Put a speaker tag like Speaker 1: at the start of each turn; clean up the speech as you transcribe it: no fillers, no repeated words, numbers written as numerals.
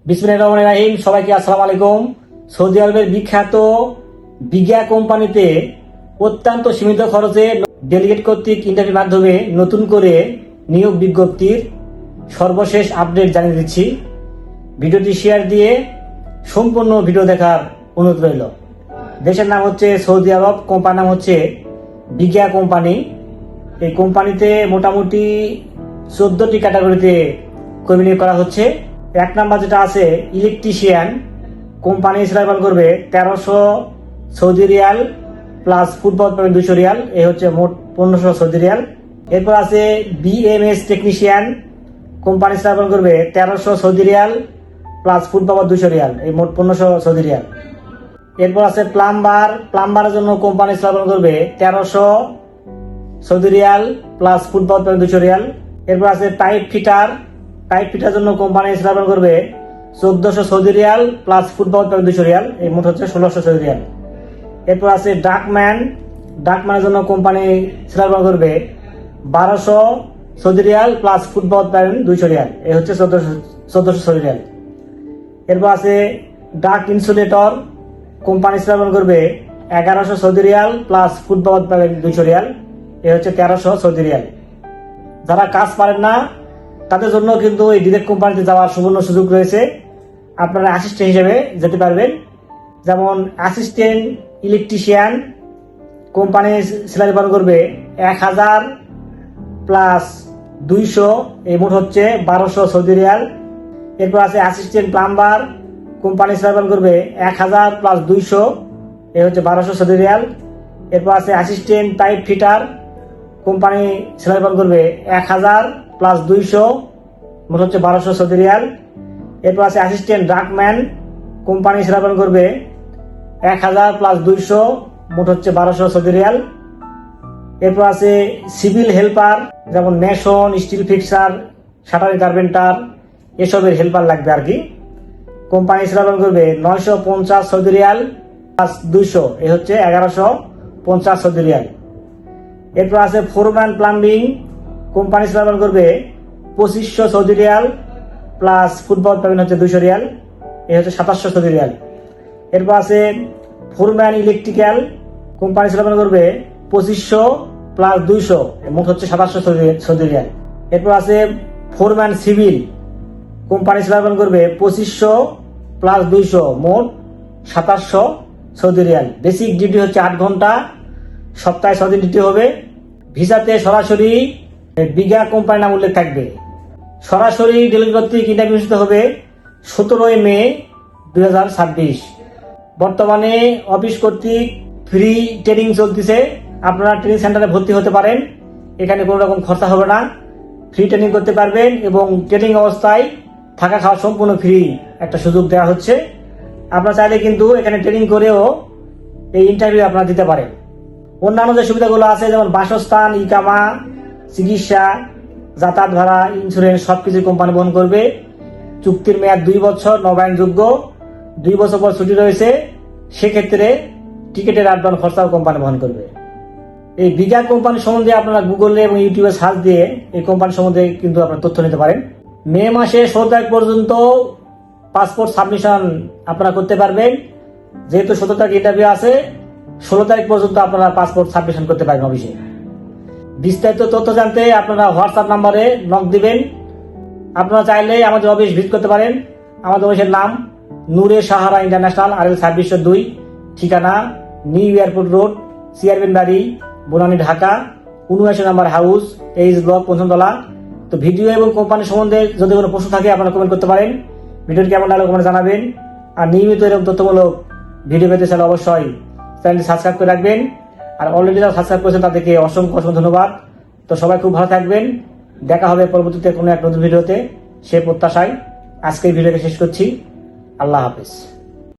Speaker 1: বিসমিল্লাহির রহমানির রহিম। সবাইকে আসসালামু আলাইকুম। সৌদি আরবের বিখ্যাত বিগা কোম্পানিতে অত্যন্ত সীমিত খরচে ডেলিগেট কর্তৃক ইন্টারভিউর মাধ্যমে নতুন করে নিয়োগ বিজ্ঞপ্তির সর্বশেষ আপডেট জানিয়ে দিচ্ছি। ভিডিওটি শেয়ার দিয়ে সম্পূর্ণ ভিডিও দেখার অনুরোধ রইল। দেশের নাম হচ্ছে সৌদি আরব, কোম্পানির নাম হচ্ছে বিগা কোম্পানি। এই কোম্পানিতে মোটামুটি 14টি ক্যাটাগরিতে কর্মী নিয়োগ করা হচ্ছে। এক নাম্বার যেটা আছে ইলেকট্রিশিয়ান, কোম্পানি স্যালারি করবে 1300 সৌদি রিয়াল প্লাস ফুটবল পাবেন 200 রিয়াল, এই হচ্ছে মোট 1500 সৌদি রিয়াল। এরপর আছে বিএমএস টেকনিশিয়ান, কোম্পানি স্যালারি করবে 1300 Saudi Real plus football 200 Real, এই মোট 1500 সৌদি রিয়াল। এরপর আছে প্লাম্বারের জন্য কোম্পানি স্যালারি করবে 1300 সৌদি রিয়াল প্লাস ফুটবল পাবেন 200 রিয়াল। এরপর আছে পাইপ ফিটার জন্য কোম্পানি স্থাপন করবে 1400 সৌদি রিয়াল প্লাস ফুটবল পাবেন 200 রিয়াল, এই মোট হচ্ছে 1600 সৌদি রিয়াল। এরপর আছে ডাকম্যানের জন্য কোম্পানি স্থাপন করবে 1200 সৌদি রিয়াল প্লাস ফুটবল পাবেন 200 রিয়াল, এই হচ্ছে 1400 সৌদি রিয়াল। এরপর আছে ডাক ইনসুলেটর, কোম্পানি স্থাপন করবে 1100 সৌদি রিয়াল প্লাস ফুটবল পাবেন 200 রিয়াল, এই হচ্ছে 1300 সৌদি রিয়াল। যারা কাজ পারেন না তাদের জন্য কিন্তু এই ডিরেক্ট কোম্পানিতে যাওয়ার সুবর্ণ সুযোগ রয়েছে। আপনারা অ্যাসিস্ট্যান্ট হিসেবে যেতে পারবেন। যেমন অ্যাসিস্ট্যান্ট ইলেকট্রিশিয়ান, কোম্পানি স্যালারি পালন করবে 1000 প্লাস 200, এই মোট হচ্ছে 1200 সৌদি রিয়াল। এরপর আছে অ্যাসিস্ট্যান্ট প্লাম্বার, কোম্পানি স্যালারি পালন করবে 1000 প্লাস 200, এই হচ্ছে 1200 সৌদি রিয়াল। এরপর আছে assistant pipe fitter, company salary পালন করবে 1000 প্লাস 200, মোট হচ্ছে 1200 সৌদি রিয়াল। এরপর আছে অ্যাসিস্ট্যান্ট ডাকম্যান, কোম্পানি স্যালারি পালন করবে 1000 প্লাস 200, মোট হচ্ছে 1200 সৌদি রিয়াল। এরপর আছে সিভিল হেল্পার, যেমন mason, still fixer, shuttering carpenter, এসবের হেল্পার লাগবে আর কি। কোম্পানি স্যালারি পালন করবে 950 সৌদি রিয়াল প্লাস 200, এই হচ্ছে 1150 সৌদি রিয়াল। এরপর আছে ফোরম্যান প্লাম্বিং, কোম্পানি স্যালারি করবে 2500 সৌদি রিয়াল প্লাস ফুটবল পাবেন হচ্ছে 200 রিয়াল, এই হচ্ছে 2700 সৌদি রিয়াল। এরপর আছে ফোরম্যান ইলেকট্রিক্যাল, কোম্পানি স্যালারি করবে 2500 প্লাস 200, মোট হচ্ছে 2700 সৌদি রিয়াল। এরপর আছে ফোরম্যান সিভিল, কোম্পানি স্যালারি করবে 2500 প্লাস 200, মোট 2700 সৌদি রিয়াল। বেসিক ডিউটি হচ্ছে 8 ঘন্টা, সপ্তাহে 6 দিন ডিউটি হবে। ভিসাতে সরাসরি বিগা কোম্পানির নাম উল্লেখ থাকবে। সরাসরি ডেলিভারি কর্তৃক ইন্টারভিউ অনুষ্ঠিত হবে 17 মে 2026। বর্তমানে অফিস কর্তৃক ফ্রি ট্রেনিং চলতেছে। আপনারা ট্রেনিং সেন্টারে ভর্তি হতে পারেন, এখানে কোনো রকম খরচা হবে না, ফ্রি ট্রেনিং করতে পারবেন এবং ট্রেনিং অবস্থায় থাকা খাওয়া সম্পূর্ণ ফ্রি একটা সুযোগ দেওয়া হচ্ছে। আপনারা চাইলে কিন্তু এখানে ট্রেনিং করেও এই ইন্টারভিউ আপনারা দিতে পারেন। অন্যান্য যে সুবিধাগুলো আছে, যেমন বাসস্থান, ইকামা, চিকিৎসা, যাতায়াত ভাড়া, ইন্স্যুরেন্স, সবকিছু কোম্পানি বহন করবে। চুক্তির মেয়াদ 2 বছর, নবায়নযোগ্য। 2 বছর পর ছুটি রয়েছে, সেক্ষেত্রে টিকিটের অ্যাডভান্স খরচাও কোম্পানি বহন করবে। এই বিগা কোম্পানি সম্বন্ধে আপনারা গুগলে এবং ইউটিউবে সার্চ দিয়ে এই কোম্পানি সম্বন্ধে কিন্তু আপনারা তথ্য নিতে পারেন। মে মাসে 16 তারিখ পর্যন্ত পাসপোর্ট সাবমিশন আপনারা করতে পারবেন। যেহেতু 17 তারিখ ইন্টারভিউ আছে, 16 তারিখ পর্যন্ত আপনারা পাসপোর্ট সাবমিশন করতে পারেন অফিসে। বিস্তারিত তথ্য জানতে আপনারা হোয়াটসঅ্যাপ নাম্বারে নক দিবেন। আপনারা চাইলে আমাদের অফিস ভিজিট করতে পারেন। আমাদের অফিসের নাম নূরে সাহারা ইন্টারন্যাশনাল, RL 2602, ঠিকানা নিউ এয়ারপোর্ট রোড, চেয়ারম্যান বাড়ি, বনানী, ঢাকা, 79 নম্বর হাউস, এইচ ব্লক, 5ম তলা। তো ভিডিও এবং কোম্পানি সম্বন্ধে যদি কোনো প্রশ্ন থাকে আপনারা কমেন্ট করতে পারেন। ভিডিওটি কেমন লাগলো কমেন্টে জানাবেন। আর নিয়মিত এরকম তথ্যমূলক ভিডিও পেতে চাইলে অবশ্যই চ্যানেলটি সাবস্ক্রাইব করে রাখবেন। আর অলরেডি যারা সাবস্ক্রাইব করেছেন তাদেরকে অসংখ্য ধন্যবাদ। তো সবাই খুব ভালো থাকবেন। দেখা হবে পরবর্তীতে কোনো এক নতুন ভিডিওতে, সে প্রত্যাশায় আজকের ভিডিওকে শেষ করছি। আল্লাহ হাফেজ।